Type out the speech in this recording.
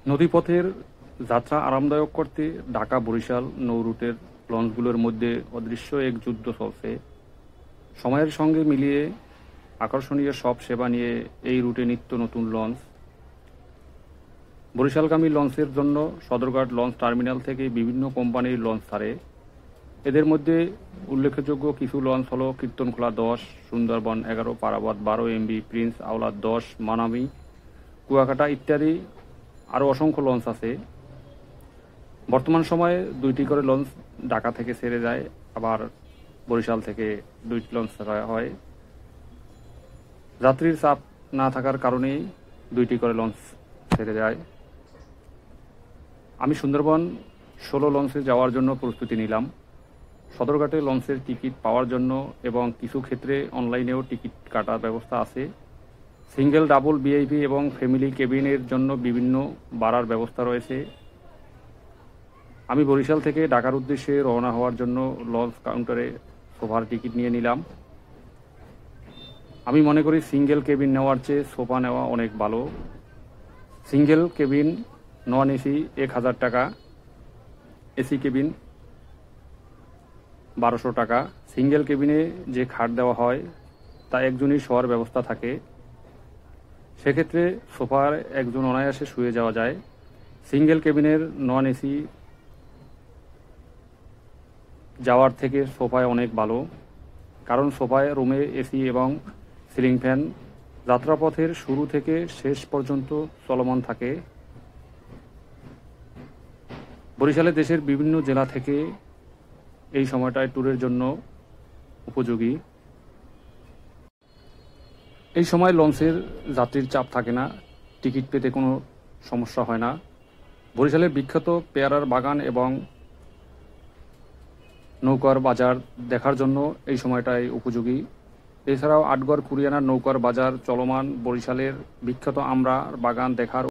নদীপথের যাত্রা আরামদায়ক করতে ঢাকা বরিশাল নৌ রুটের লঞ্চগুলোর মধ্যে অদৃশ্য এক যুদ্ধ চলছে। সময়ের সঙ্গে মিলিয়ে আকর্ষণীয় সব সেবা নিয়ে এই রুটে নিত্য নতুন লঞ্চ। বরিশালগামী লঞ্চের জন্য সদরঘাট লঞ্চ টার্মিনাল থেকে বিভিন্ন কোম্পানির লঞ্চ ছাড়ে। এদের মধ্যে উল্লেখযোগ্য কিছু লঞ্চ হলো কীর্তনখোলা 10, সুন্দরবন 11, পারাবত 12 MB, প্রিন্স আওলাদ 10, মানামি, কুয়াকাটা ইত্যাদি আরও অসংখ্য লঞ্চ আছে। বর্তমান সময়ে 2টি করে লঞ্চ ঢাকা থেকে ছেড়ে যায়, আবার বরিশাল থেকে 2টি লঞ্চ ছাড়া হয়। যাত্রীর চাপ না থাকার কারণেই 2টি করে লঞ্চ ছেড়ে যায়। আমি সুন্দরবন 16 লঞ্চে যাওয়ার জন্য প্রস্তুতি নিলাম। সদরঘাটে লঞ্চের টিকিট পাওয়ার জন্য এবং কিছু ক্ষেত্রে অনলাইনেও টিকিট কাটার ব্যবস্থা আছে। সিঙ্গেল, ডাবল, ভিআইপি এবং ফ্যামিলি কেবিনের জন্য বিভিন্ন ভাড়ার ব্যবস্থা রয়েছে। আমি বরিশাল থেকে ঢাকার উদ্দেশ্যে রওনা হওয়ার জন্য লঞ্চ কাউন্টারে সোফার টিকিট নিয়ে নিলাম। আমি মনে করি সিঙ্গেল কেবিন নেওয়ার চেয়ে সোফা নেওয়া অনেক ভালো। সিঙ্গেল কেবিন নন এসি 1000 টাকা, এসি কেবিন 1200 টাকা। সিঙ্গেল কেবিনে যে খাট দেওয়া হয় তা একজনই শোয়ার ব্যবস্থা থাকে। সেক্ষেত্রে সোফার একজন অনায়াসে শুয়ে যাওয়া যায়। সিঙ্গেল কেবিনের নন এসি যাওয়ার থেকে সোফায় অনেক ভালো, কারণ সোফায় রুমে এসি এবং সিলিং ফ্যান যাত্রাপথের শুরু থেকে শেষ পর্যন্ত চলমান থাকে। বরিশালে দেশের বিভিন্ন জেলা থেকে এই সময়টায় ট্যুরের জন্য উপযোগী। এই সময় লঞ্চের যাত্রীর চাপ থাকে না, টিকিট পেতে কোনো সমস্যা হয় না। বরিশালের বিখ্যাত পেয়ারার বাগান এবং নৌকার বাজার দেখার জন্য এই সময়টাই উপযোগী। এছাড়াও আটগড় কুরিয়ানার নৌকার বাজার চলমান। বরিশালের বিখ্যাত আমড়ার বাগান দেখার